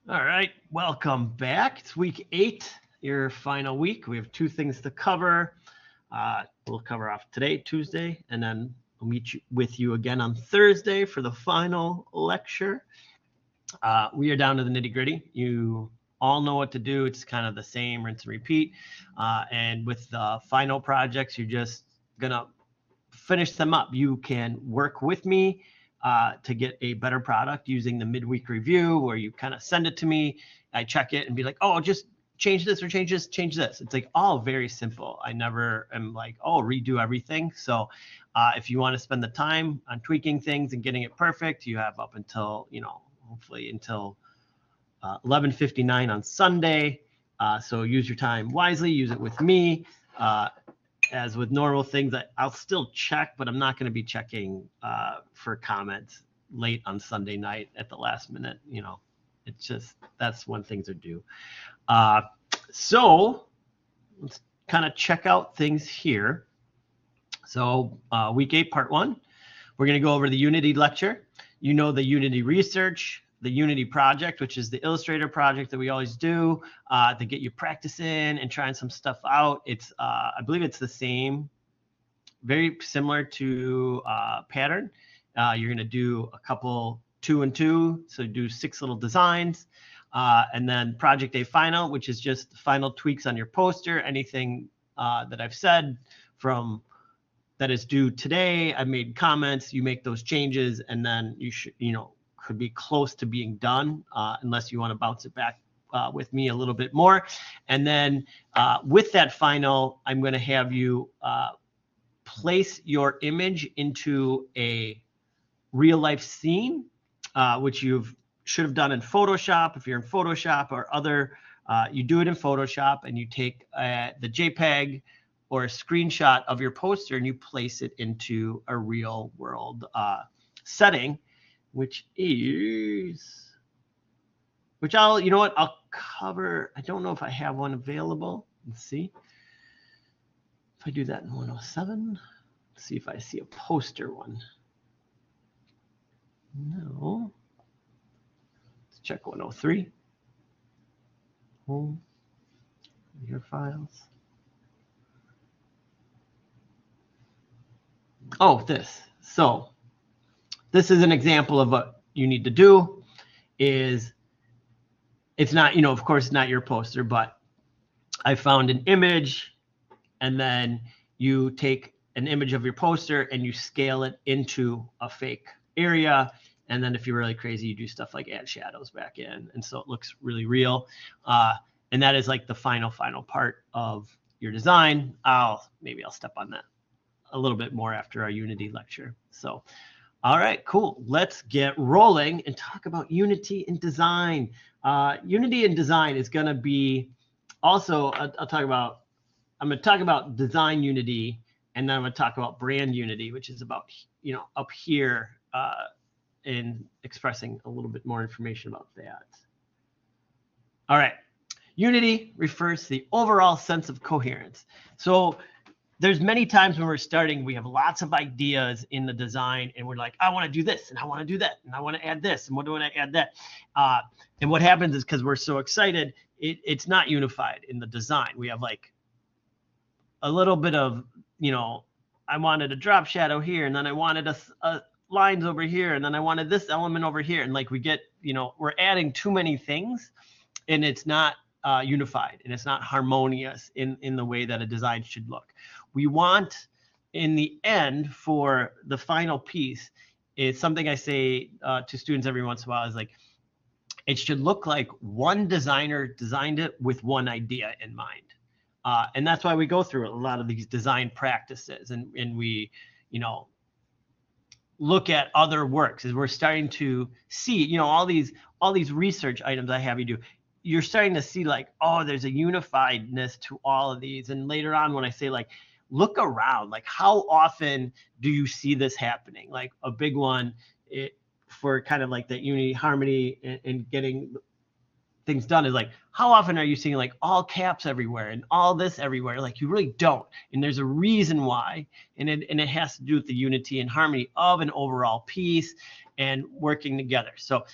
All right, welcome back. It's week 8, your final week. We have 2 things to cover. We'll cover off today, Tuesday, and then we'll meet with you again on Thursday for the final lecture. We are down to the nitty gritty. You all know what to do. It's kind of the same, rinse and repeat. And with the final projects, you're just going to finish them up. You can work with me to get a better product using the midweek review where you kind of send it to me. I check it and be like, oh, just change this or change this, change this. It's like all very simple. I never am like, oh, redo everything. So if you want to spend the time on tweaking things and getting it perfect, you have up until, hopefully until 11:59 on Sunday. So use your time wisely, use it with me. As with normal things, I'll still check, but I'm not going to be checking for comments late on Sunday night at the last minute. It's just that's when things are due. So let's kind of check out things here. So week 8, part 1, we're going to go over the Unity lecture. You know the Unity research, the Unity project, which is the Illustrator project that we always do to get you practicing and trying some stuff out. It's I believe it's the same, very similar to Pattern. You're going to do a couple 2 and 2, so do 6 little designs. And then Project Day Final, which is just final tweaks on your poster, anything that I've said from that is due today. I've made comments, you make those changes, and then you should, could be close to being done unless you want to bounce it back with me a little bit more. And then with that final, I'm going to have you place your image into a real life scene, which you should have done in Photoshop. If you're in Photoshop or other, you do it in Photoshop and you take the JPEG or a screenshot of your poster and you place it into a real world setting, which I'll cover. I don't know if I have one available. Let's see. If I do that in 107, let's see if I see a poster one. No. Let's check 103. Home. Your files. Oh, this. So this is an example of what you need to do. It's not, of course, it's not your poster, but I found an image, and then you take an image of your poster and you scale it into a fake area. And then if you're really crazy, you do stuff like add shadows back in. And so it looks really real. And that is like the final part of your design. Maybe I'll step on that a little bit more after our Unity lecture. So, all right, cool. Let's get rolling and talk about Unity and design. Unity and design is going to be also, I'm going to talk about design Unity, and then I'm going to talk about brand Unity, which is about, up here in expressing a little bit more information about that. All right. Unity refers to the overall sense of coherence. So there's many times when we're starting, we have lots of ideas in the design, and we're like, I want to do this, and I want to do that, and I want to add this, and what do I want to add that? And what happens is because we're so excited, it's not unified in the design. We have like a little bit of, I wanted a drop shadow here, and then I wanted a lines over here, and then I wanted this element over here. And like we get, we're adding too many things, and it's not unified, and it's not harmonious in the way that a design should look. We want, in the end, for the final piece, it's something I say to students every once in a while, is like, it should look like one designer designed it with one idea in mind. And that's why we go through a lot of these design practices, and we, look at other works as we're starting to see, all these research items I have you do. You're starting to see like, oh, there's a unifiedness to all of these. And later on, when I say like, look around, like how often do you see this happening? Like a big one for kind of like that unity, harmony, and getting things done is like, how often are you seeing like all caps everywhere and all this everywhere? Like you really don't. And there's a reason why. And it has to do with the unity and harmony of an overall piece and working together. So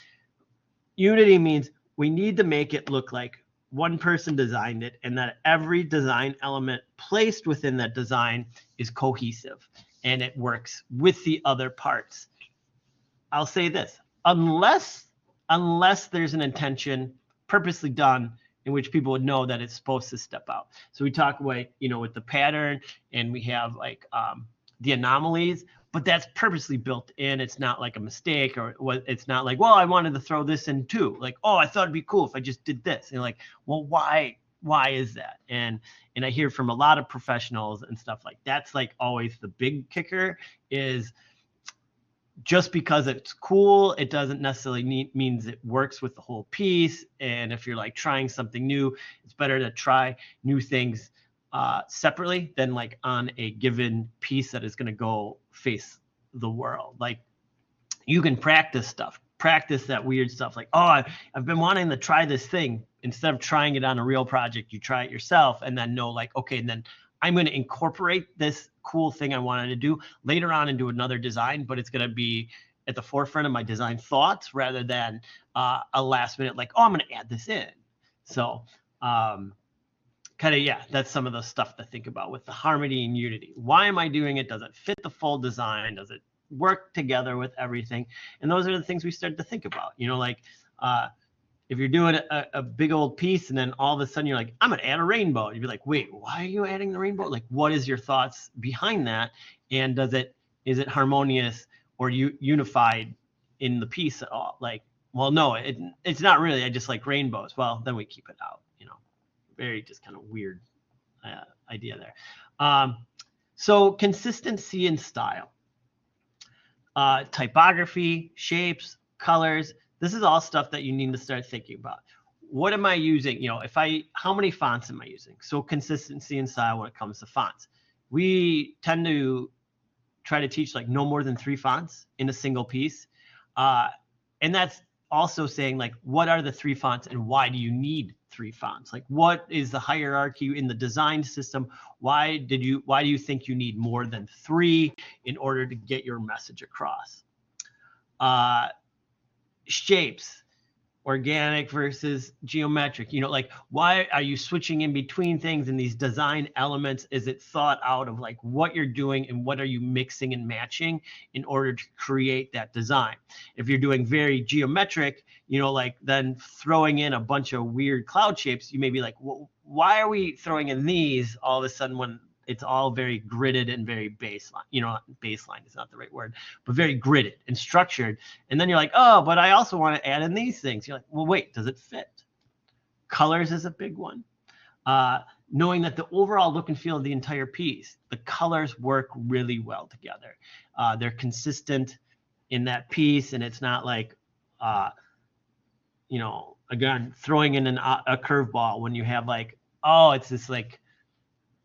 unity means we need to make it look like one person designed it, and that every design element placed within that design is cohesive and it works with the other parts. I'll say this, unless there's an intention purposely done in which people would know that it's supposed to step out. So we talk away, with the pattern, and we have like the anomalies, but that's purposely built in. It's not like a mistake, or it's not like, well, I wanted to throw this in too. Like, oh, I thought it'd be cool if I just did this. And like, well, why is that? And I hear from a lot of professionals and stuff like that's like always the big kicker is just because it's cool, it doesn't necessarily means it works with the whole piece. And if you're like trying something new, it's better to try new things separately than like on a given piece that is going to go face the world. Like you can practice that weird stuff. Like, oh, I've been wanting to try this thing. Instead of trying it on a real project, you try it yourself and then know like, okay, and then I'm going to incorporate this cool thing I wanted to do later on into another design, but it's going to be at the forefront of my design thoughts rather than a last minute, like, oh, I'm going to add this in. So that's some of the stuff to think about with the harmony and unity. Why am I doing it? Does it fit the full design? Does it work together with everything? And those are the things we start to think about, if you're doing a big old piece and then all of a sudden you're like, I'm going to add a rainbow. You'd be like, wait, why are you adding the rainbow? Like, what is your thoughts behind that? And is it harmonious or unified in the piece at all? Like, well, no, it's not really. I just like rainbows. Well, then we keep it out, very just kind of weird idea there. So consistency and style, typography, shapes, colors. This is all stuff that you need to start thinking about. What am I using? How many fonts am I using? So consistency and style when it comes to fonts. We tend to try to teach like no more than 3 fonts in a single piece. And that's also saying like, what are the 3 fonts and why do you need 3 fonts? Like what is the hierarchy in the design system? Why do you think you need more than 3 in order to get your message across? Shapes, organic versus geometric, like why are you switching in between things in these design elements? Is it thought out of like what you're doing and what are you mixing and matching in order to create that design? If you're doing very geometric, like then throwing in a bunch of weird cloud shapes, you may be like, well, why are we throwing in these all of a sudden when it's all very gridded and very baseline, baseline is not the right word, but very gridded and structured. And then you're like, oh, but I also want to add in these things. You're like, well, wait, does it fit? Colors is a big one. Knowing that the overall look and feel of the entire piece, the colors work really well together. They're consistent in that piece, and it's not like, again, throwing in a curveball when you have like, oh, it's this like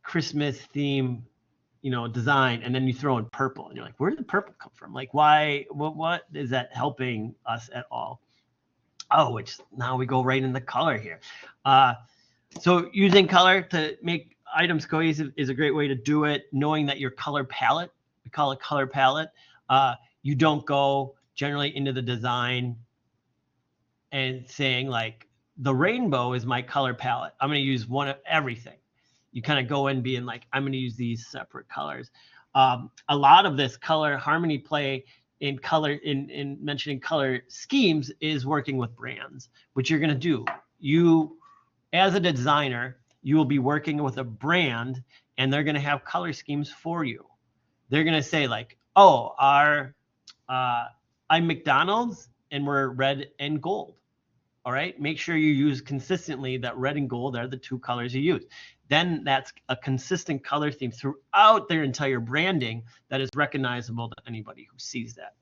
Christmas theme, design, and then you throw in purple and you're like, where did the purple come from? Like, why, what is that helping us at all? Oh, which now we go right in the color here. So using color to make items cohesive is a great way to do it. Knowing that your color palette, we call it color palette, you don't go generally into the design and saying like, the rainbow is my color palette. I'm going to use one of everything. You kind of go in being like, I'm going to use these separate colors. A lot of this color harmony play in color, in mentioning color schemes is working with brands, which you're going to do. You, as a designer, you will be working with a brand and they're going to have color schemes for you. They're going to say like, oh, I'm McDonald's and we're red and gold. All right, make sure you use consistently that red and gold are the 2 colors you use. Then that's a consistent color theme throughout their entire branding that is recognizable to anybody who sees that.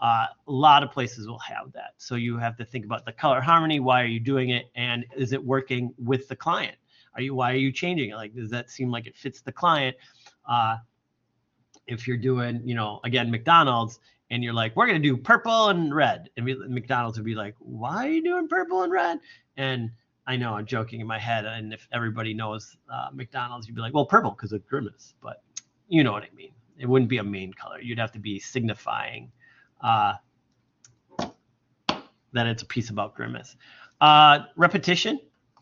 A lot of places will have that. So you have to think about the color harmony. Why are you doing it? And is it working with the client? Why are you changing it? Like, does that seem like it fits the client? If you're doing, again, McDonald's, and you're like, we're going to do purple and red. And McDonald's would be like, why are you doing purple and red? And I know I'm joking in my head. And if everybody knows McDonald's, you'd be like, well, purple because of Grimace. But you know what I mean. It wouldn't be a main color. You'd have to be signifying that it's a piece about Grimace. Repetition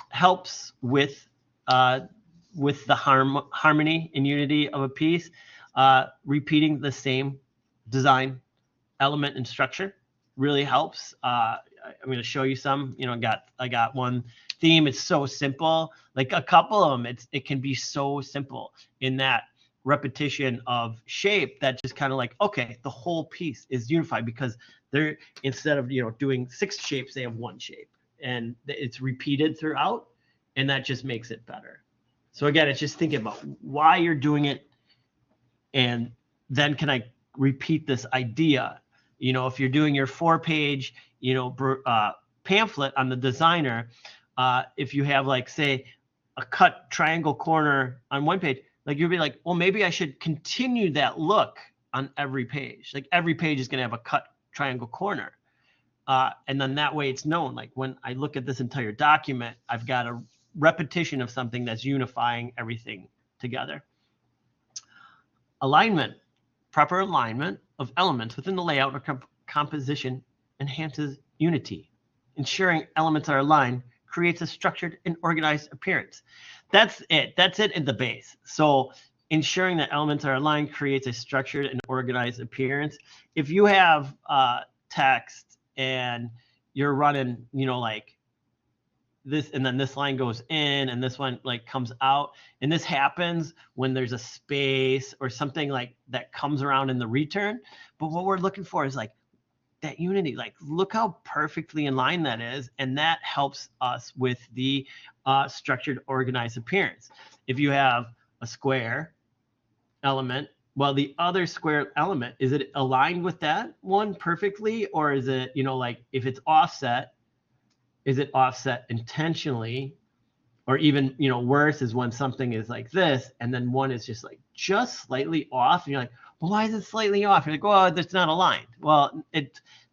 helps with the harmony and unity of a piece. Repeating the same design element and structure really helps. I'm going to show you some. I got one theme. It's so simple. Like a couple of them, it can be so simple in that repetition of shape that just kind of like, okay, the whole piece is unified because they're, instead of doing 6 shapes, they have 1 shape, and it's repeated throughout, and that just makes it better. So again, it's just thinking about why you're doing it, and then can I repeat this idea? If you're doing your 4-page, pamphlet on the designer, if you have, like, say, a cut triangle corner on one page, like, you'd be like, well, maybe I should continue that look on every page. Like, every page is going to have a cut triangle corner. And then that way it's known, like, when I look at this entire document, I've got a repetition of something that's unifying everything together. Alignment. Proper alignment of elements within the layout or composition enhances unity. Ensuring elements are aligned creates a structured and organized appearance. That's it. That's it at the base. So ensuring that elements are aligned creates a structured and organized appearance. If you have text and you're running, like this, and then this line goes in and this one like comes out, and this happens when there's a space or something like that comes around in the return. But what we're looking for is like that unity. Like, look how perfectly in line that is, and that helps us with the structured, organized appearance. If you have a square element, well, the other square element, is it aligned with that one perfectly, or is it, like, if it's offset, is it offset intentionally? Or even, worse is when something is like this and then one is just slightly off, and you're like, well, why is it slightly off? You're like, well, it's not aligned. Well,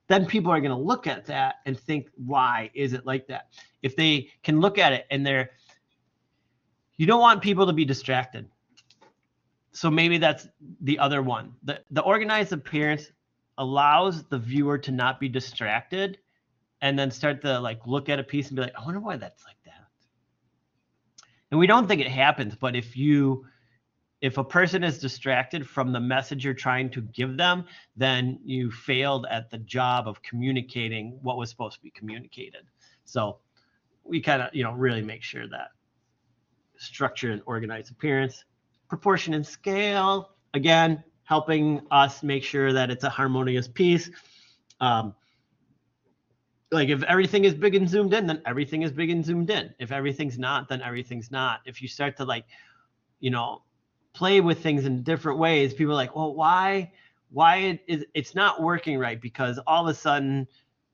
then people are going to look at that and think, why is it like that? If they can look at it and you don't want people to be distracted. So maybe that's the other one. The organized appearance allows the viewer to not be distracted, and then start to look at a piece and be like, I wonder why that's like that. And we don't think it happens, but if a person is distracted from the message you're trying to give them, then you failed at the job of communicating what was supposed to be communicated. So we kind of, really make sure that structure and organized appearance, proportion and scale, again, helping us make sure that it's a harmonious piece. Like, if everything is big and zoomed in, then everything is big and zoomed in. If everything's not, then everything's not. If you start to play with things in different ways, people are like, well, why it's not working right? Because all of a sudden,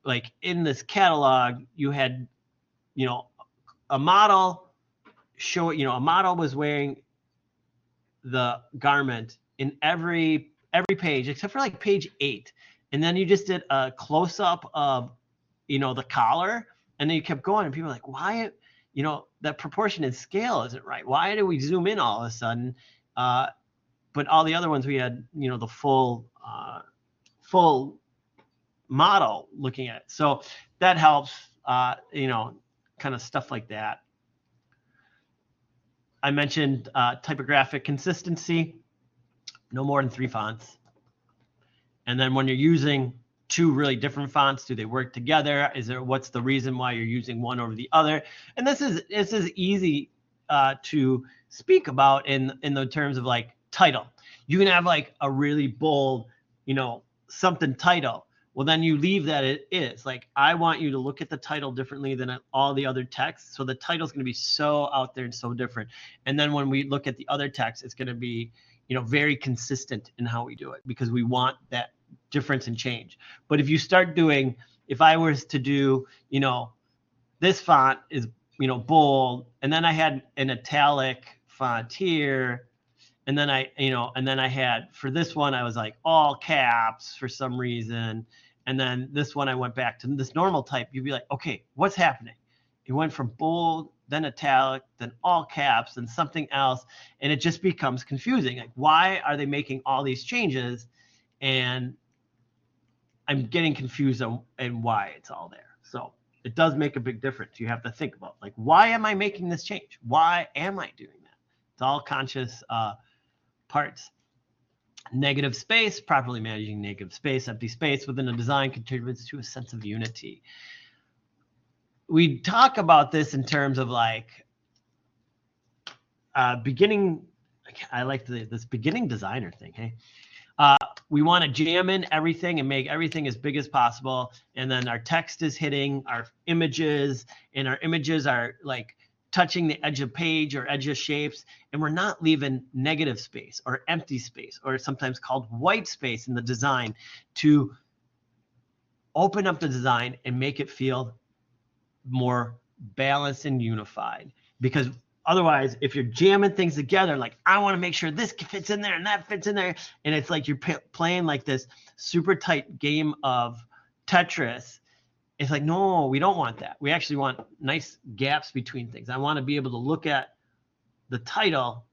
like in this catalog, you had, a model show, a model was wearing the garment in every page except for like page 8. And then you just did a close up of the collar, and then you kept going, and people are like, why, that proportion and scale isn't right. Why do we zoom in all of a sudden? But all the other ones we had, the full model looking at it. So that helps, kind of stuff like that. I mentioned typographic consistency, no more than 3 fonts. And then when you're using 2 really different fonts, do they work together? What's the reason why you're using one over the other? And this is easy to speak about in the terms of like title. You can have like a really bold, something title. Well, then you leave that it is. Like, I want you to look at the title differently than all the other texts. So the title is going to be so out there and so different. And then when we look at the other text, it's going to be, very consistent in how we do it, because we want that difference and change. But if you start doing, if I was to do, this font is, bold, and then I had an italic font here, and then I had, for this one, I was like all caps for some reason. And then this one, I went back to this normal type. You'd be like, okay, what's happening? It went from bold, then italic, then all caps, then something else. And it just becomes confusing. Like, why are they making all these changes? And I'm getting confused on why it's all there. So it does make a big difference. You have to think about, like, why am I making this change? Why am I doing that? It's all conscious parts. Negative space, properly managing negative space, empty space within a design contributes to a sense of unity. We talk about this in terms of like beginning. I like this beginning designer thing. Hey, we want to jam in everything and make everything as big as possible. And then our text is hitting our images, and our images are like touching the edge of page or edge of shapes. And we're not leaving negative space or empty space, or sometimes called white space in the design, to open up the design and make it feel more balanced and unified. Because otherwise, if you're jamming things together, like, I want to make sure this fits in there and that fits in there, and it's like you're playing like this super tight game of Tetris, it's like, no, we don't want that. We actually want nice gaps between things. I want to be able to look at the title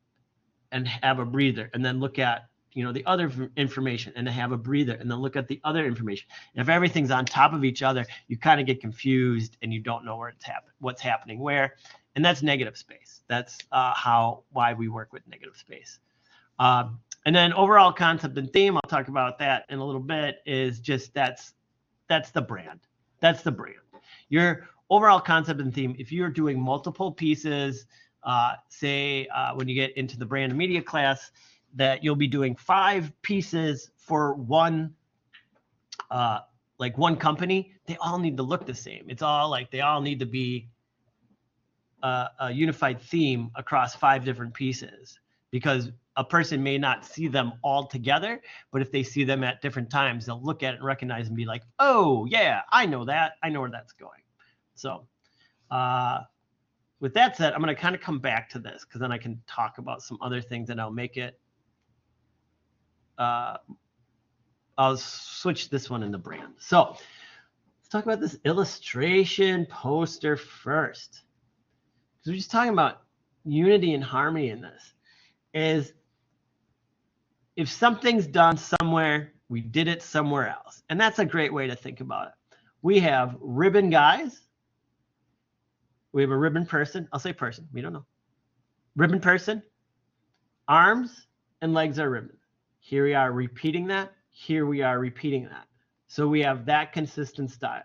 and have a breather, and then look at, you know, the other information and have a breather, and then look at the other information. And if everything's on top of each other, you kind of get confused and you don't know what's happening where. And that's negative space. That's why we work with negative space. And then overall concept and theme, I'll talk about that in a little bit, is just that's the brand. That's the brand. Your overall concept and theme, if you're doing multiple pieces, say when you get into the brand and media class, that you'll be doing 5 pieces for one company, they all need to look the same. It's all like they all need to be a unified theme across 5 different pieces, because a person may not see them all together, but if they see them at different times, they'll look at it and recognize and be like, oh yeah, I know that. I know where that's going. So with that said, I'm going to kind of come back to this, because then I can talk about some other things and I'll make it. I'll switch this one into brand. So let's talk about this illustration poster first, because we're just talking about unity and harmony in this. Is if something's done somewhere, we did it somewhere else. And that's a great way to think about it. We have ribbon guys. We have a ribbon person. I'll say person. We don't know. Ribbon person. Arms and legs are ribbon. Here we are repeating that. Here we are repeating that. So we have that consistent style.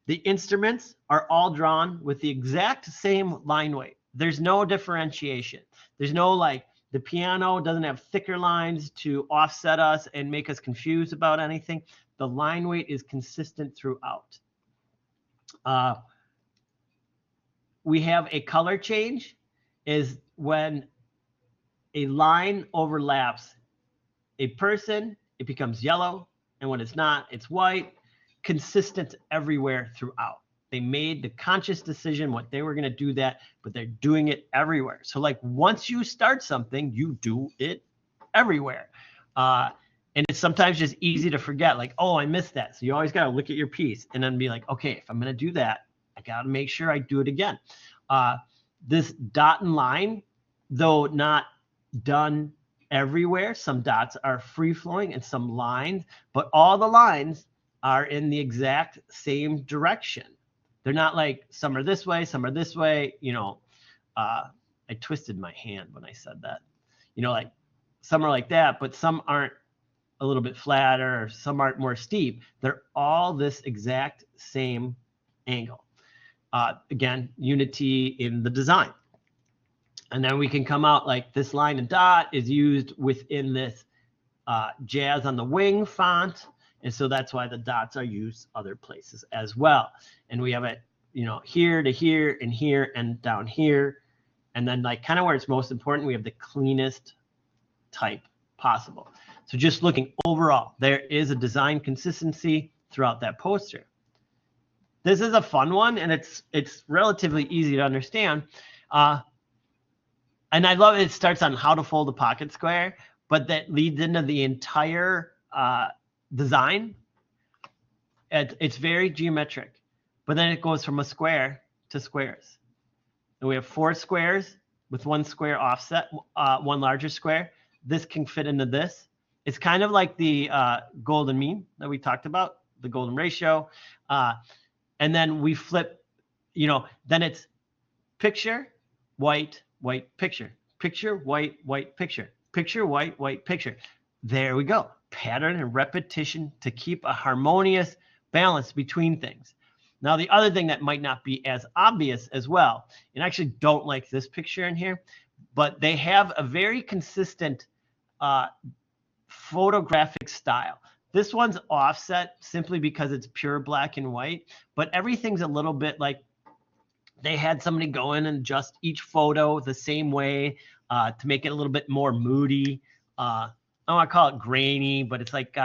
The instruments are all drawn with the exact same line weight. There's no differentiation. There's no like, the piano doesn't have thicker lines to offset us and make us confused about anything. The line weight is consistent throughout. We have a color change, is when a line overlaps a person, it becomes yellow, and when it's not, it's white. Consistent everywhere throughout. They made the conscious decision what they were going to do that, but they're doing it everywhere. So like once you start something, you do it everywhere. And it's sometimes just easy to forget, like, oh, I missed that. So you always got to look at your piece and then be like, okay, if I'm going to do that, I got to make sure I do it again. This dot and line, though not done everywhere, some dots are free flowing and some lines, but all the lines are in the exact same direction. They're not like some are this way, some are this way. You know, I twisted my hand when I said that. You know, like some are like that, but some aren't a little bit flatter, or some aren't more steep. They're all this exact same angle. Again, unity in the design. And then we can come out like this line and dot is used within this Jazz on the Wing font. And so that's why the dots are used other places as well. And we have it, you know, here to here and down here. And then like kind of where it's most important, we have the cleanest type possible. So just looking overall, there is a design consistency throughout that poster. This is a fun one, and it's relatively easy to understand. And I love it starts on how to fold a pocket square, but that leads into the entire design. It's very geometric, but then it goes from a square to squares. And we have 4 squares with 1 square offset, 1 larger square. This can fit into this. It's kind of like the golden mean that we talked about, the golden ratio. And then we flip, then it's picture, white, white, picture, picture, white, white, picture, picture, white, white, picture. There we go. Pattern and repetition to keep a harmonious balance between things. Now, the other thing that might not be as obvious as well, and I actually don't like this picture in here, but they have a very consistent photographic style. This one's offset simply because it's pure black and white, but everything's a little bit like they had somebody go in and adjust each photo the same way to make it a little bit more moody. I don't want to call it grainy, but it's like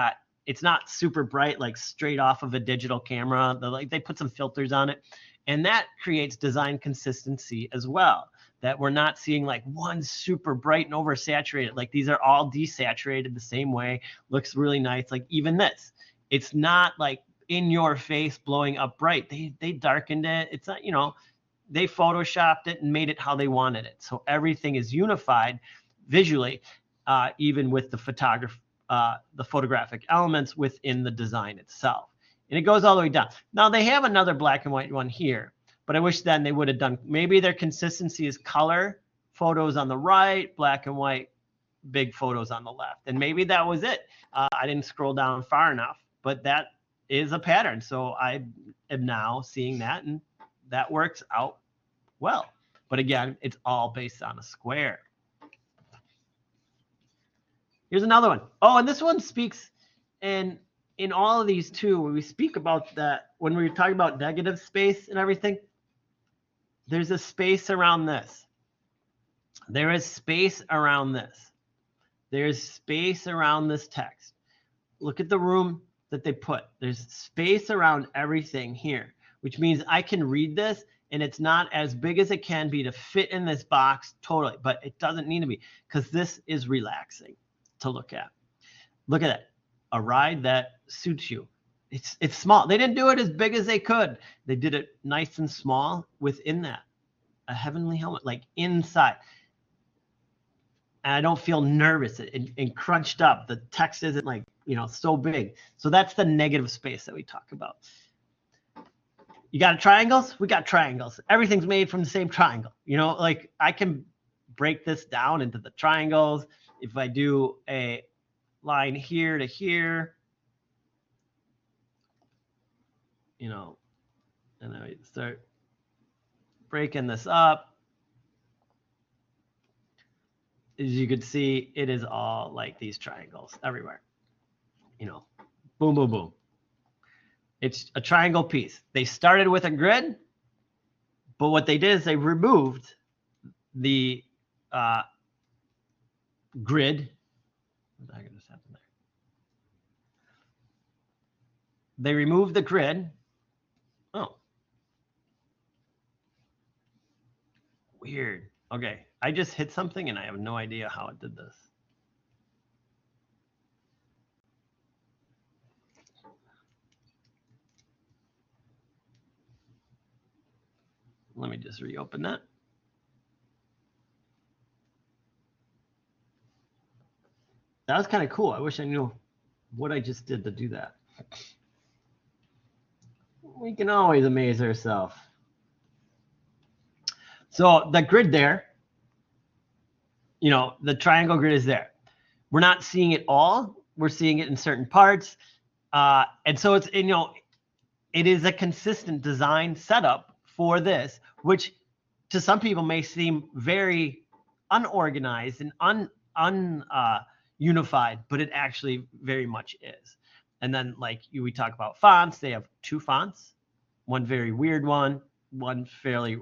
it's not super bright, like straight off of a digital camera. They put some filters on it, and that creates design consistency as well. That we're not seeing like one super bright and oversaturated. Like these are all desaturated the same way. Looks really nice. Like even this, it's not like in your face blowing up bright. They darkened it. It's not, they photoshopped it and made it how they wanted it. So everything is unified visually, even with the photographic elements within the design itself. And it goes all the way down. Now they have another black and white one here, but I wish then they would have done, maybe their consistency is color, photos on the right, black and white, big photos on the left. And maybe that was it. I didn't scroll down far enough, but that is a pattern. So I am now seeing that, and that works out well. But again, it's all based on a square. Here's another one. Oh, and this one speaks in all of these too, when we speak about that, when we were talking about negative space and everything, there's a space around this. There is space around this. There's space around this text. Look at the room that they put. There's space around everything here, which means I can read this and it's not as big as it can be to fit in this box totally, but it doesn't need to be, because this is relaxing to look at. Look at it. A ride that suits you. It's small. They didn't do it as big as they could. They did it nice and small within that. A heavenly helmet, like inside. And I don't feel nervous and crunched up. The text isn't like, so big. So that's the negative space that we talk about. You got triangles? We got triangles. Everything's made from the same triangle. Like I can break this down into the triangles. If I do a line here to here, and then we start breaking this up. As you can see, it is all like these triangles everywhere. Boom, boom, boom. It's a triangle piece. They started with a grid, but what they did is they removed the grid. What the heck just happened there? They removed the grid. Oh. Weird. Okay. I just hit something and I have no idea how it did this. Let me just reopen that. That was kind of cool. I wish I knew what I just did to do that. We can always amaze ourselves. So the grid there, the triangle grid is there. We're not seeing it all. We're seeing it in certain parts. And so it's, it is a consistent design setup for this, which to some people may seem very unorganized and unified, but it actually very much is. And then we talk about fonts, they have two fonts, one very weird one fairly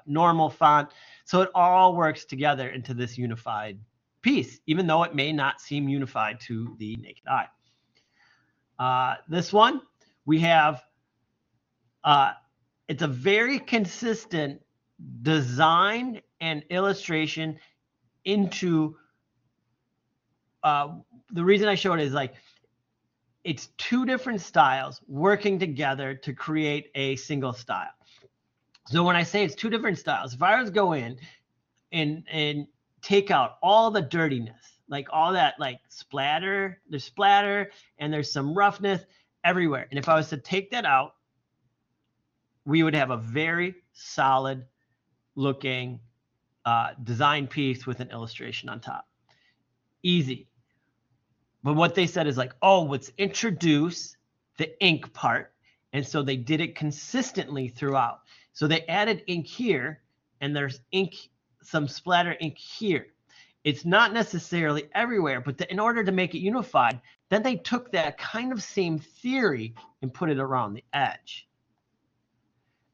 normal font. So it all works together into this unified piece, even though it may not seem unified to the naked eye. This one, we have, it's a very consistent design and illustration into, the reason I showed it is it's two different styles working together to create a single style. So when I say it's two different styles, if I was to go in and take out all the dirtiness, like all that splatter, there's splatter and there's some roughness everywhere. And if I was to take that out we would have a very solid looking design piece with an illustration on top. Easy. But what they said is like, oh, let's introduce the ink part. And so they did it consistently throughout. So they added ink here, and there's ink, some splatter ink here. It's not necessarily everywhere, but in order to make it unified, then they took that kind of same theory and put it around the edge.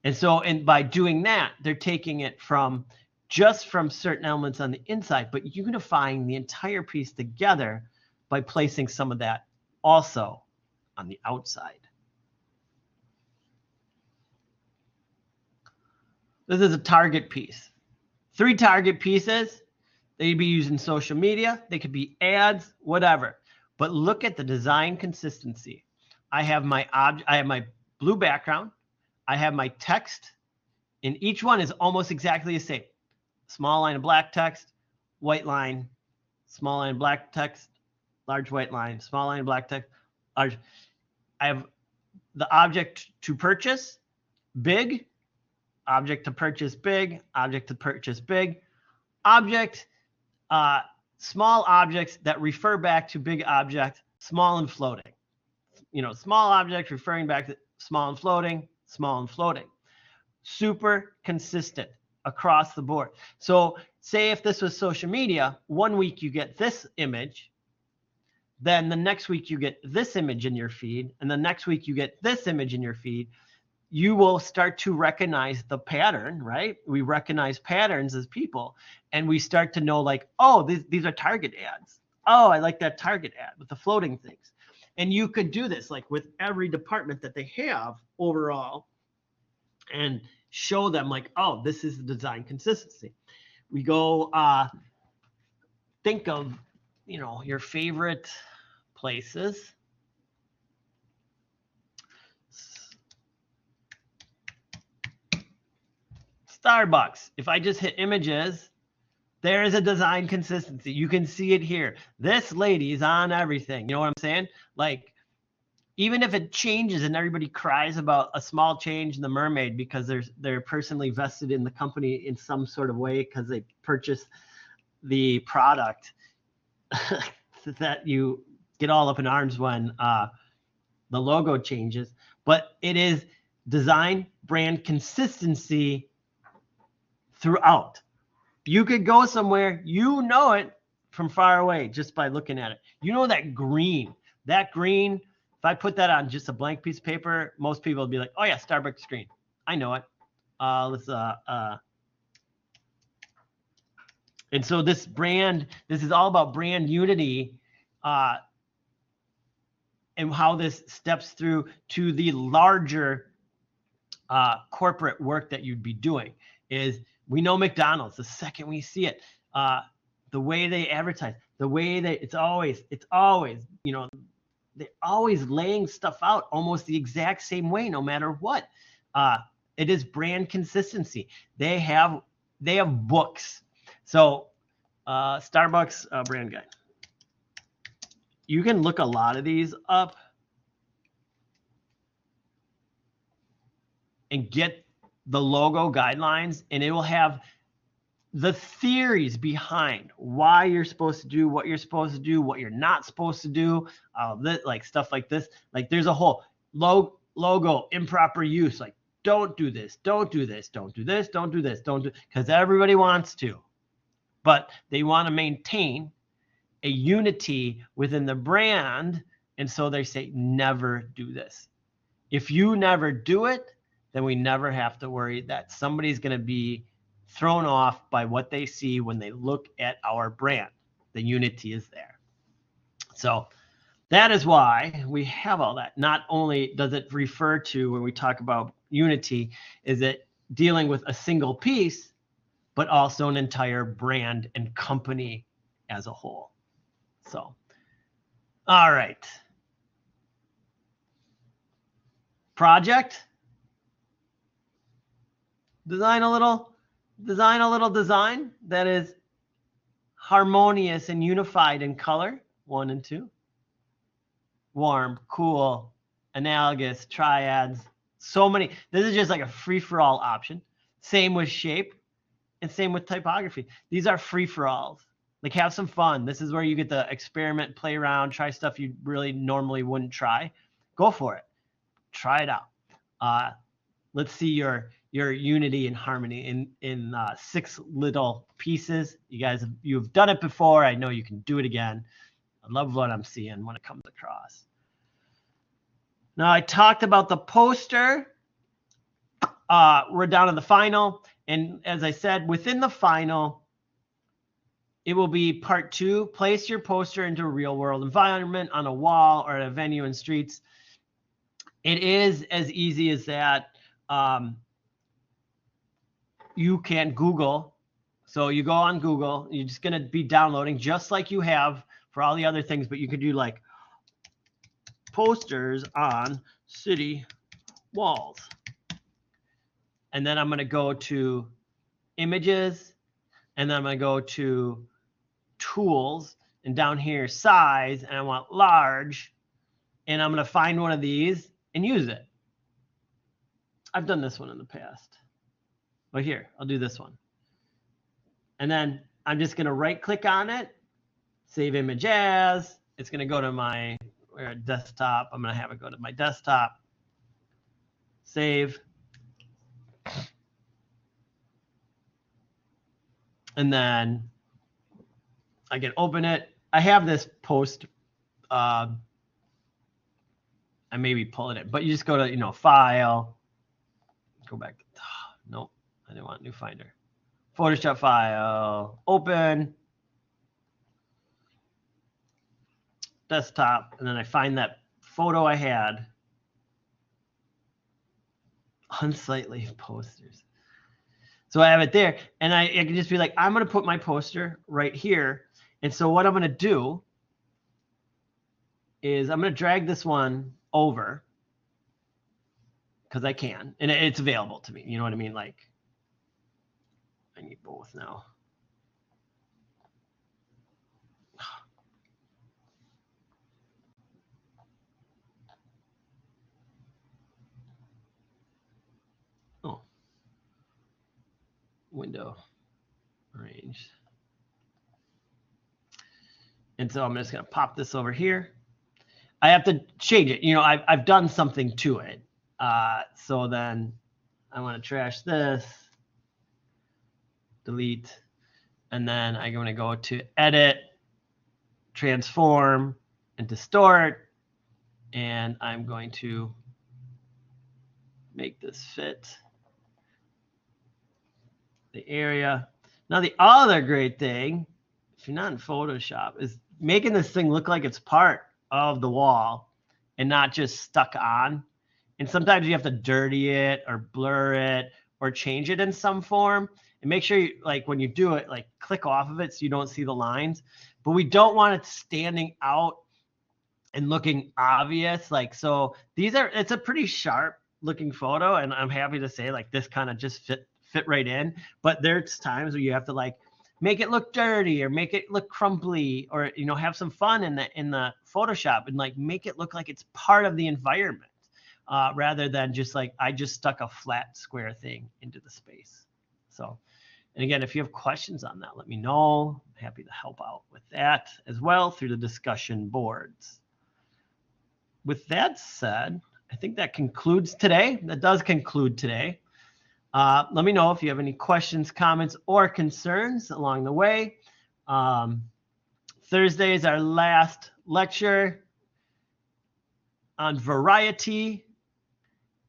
And so, and by doing that, they're taking it from just from certain elements on the inside, but unifying the entire piece together by placing some of that also on the outside. This is a target piece. 3 target pieces. They'd be using social media. They could be ads, whatever. But look at the design consistency. I have my blue background. I have my text, and each one is almost exactly the same. Small line of black text, white line, small line of black text, large white line, small line of black text, large. I have the object to purchase, big, object to purchase, big, object to purchase, big, object, small objects that refer back to big object, small and floating. You know, small object referring back to small and floating, small and floating. Super consistent across the board. So say if this was social media, one week you get this image, then the next week you get this image in your feed, and the next week you get this image in your feed. You will start to recognize the pattern, right? We recognize patterns as people, and we start to know like, oh, these are target ads. Oh, I like that target ad with the floating things. And you could do this like with every department that they have overall and show them like, oh, this is the design consistency. We go think of, you know, your favorite places. Starbucks. If I just hit images, there is a design consistency. You can see it here. This lady's on everything. You know what I'm saying? Like, even if it changes and everybody cries about a small change in the mermaid because they're personally vested in the company in some sort of way because they purchased the product, that you get all up in arms when the logo changes. But it is design brand consistency throughout. You could go somewhere, you know it from far away just by looking at it. You know that green, if I put that on just a blank piece of paper, most people would be like, oh yeah, Starbucks green. I know it. And so this is all about brand unity and how this steps through to the larger corporate work that you'd be doing. Is we know McDonald's, the second we see it, the way they advertise, the way that it's always, you know, they're always laying stuff out almost the exact same way, no matter what. It is brand consistency. They have books. So Starbucks brand guide. You can look a lot of these up and get the logo guidelines, and it will have the theories behind why you're supposed to do what you're supposed to do, what you're not supposed to do, like stuff like this. Like there's a whole logo improper use. Like don't do this, don't do this, don't do this, don't do this, don't do, because everybody wants to, but they want to maintain a unity within the brand, and so they say never do this. If you never do it, then we never have to worry that somebody's going to be thrown off by what they see when they look at our brand. The unity is there. So that is why we have all that. Not only does it refer to, when we talk about unity, is it dealing with a single piece, but also an entire brand and company as a whole. So, all right. Project. Design a little design that is harmonious and unified in color, 1 and 2. Warm, cool, analogous, triads, So many. This is just like a free-for-all option. Same with shape and same with typography. These are free-for-alls. Like, have some fun. This is where you get to experiment, play around, try stuff you really normally wouldn't try. Go for it. Try it out. Let's see your unity and harmony in 6 little pieces. You guys, you've done it before. I know you can do it again. I love what I'm seeing when it comes across. Now, I talked about the poster. We're down to the final. And as I said, within the final, it will be part 2. Place your poster into a real world environment on a wall or at a venue in streets. It is as easy as that. You can Google. So you go on Google. You're just going to be downloading just like you have for all the other things. But you could do like posters on city walls. And then I'm going to go to images. And then I'm going to go to tools. And down here, size. And I want large. And I'm going to find one of these and use it. I've done this one in the past. But here, I'll do this one. And then I'm just going to right click on it, save image as. It's going to go to my desktop. I'm going to have it go to my desktop. Save. And then I can open it. I have this post. I maybe pull it, but you just go to, file. Go back. Nope. I didn't want new finder. Photoshop file, open, desktop, and then I find that photo I had. Unsightly posters. So I have it there, and I can just be like, I'm going to put my poster right here. And so what I'm going to do is I'm going to drag this one over because I can, and it's available to me. You know what I mean? Like, I need both now. Oh, window arranged. And so I'm just going to pop this over here. I have to change it. I've done something to it. So then I want to trash this. Delete, and then I'm going to go to edit, transform, and distort, and I'm going to make this fit the area. Now the other great thing, if you're not in Photoshop, is making this thing look like it's part of the wall and not just stuck on. And sometimes you have to dirty it or blur it or change it in some form. And make sure you, like, when you do it, like, click off of it so you don't see the lines. But we don't want it standing out and looking obvious. Like, so it's a pretty sharp looking photo, and I'm happy to say, like, this kind of just fit right in. But there's times where you have to, like, make it look dirty or make it look crumply, or have some fun in the Photoshop and, like, make it look like it's part of the environment, rather than just like I just stuck a flat square thing into the space. So, and again, if you have questions on that, let me know. I'm happy to help out with that as well through the discussion boards. With that said, I think that concludes today. That does conclude today. Let me know if you have any questions, comments, or concerns along the way. Thursday is our last lecture on variety,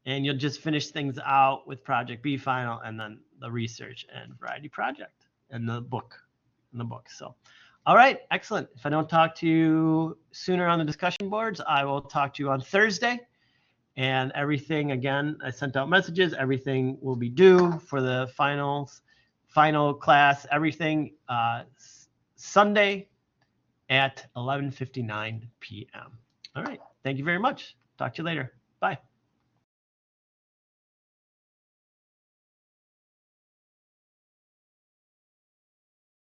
and you'll just finish things out with Project B Final, and then the research and variety project and the book. So, all right, excellent. If I don't talk to you sooner on the discussion boards, I will talk to you on Thursday. And everything, again, I sent out messages. Everything will be due for the final class, everything Sunday at 11:59 p.m. All right. Thank you very much. Talk to you later. Bye.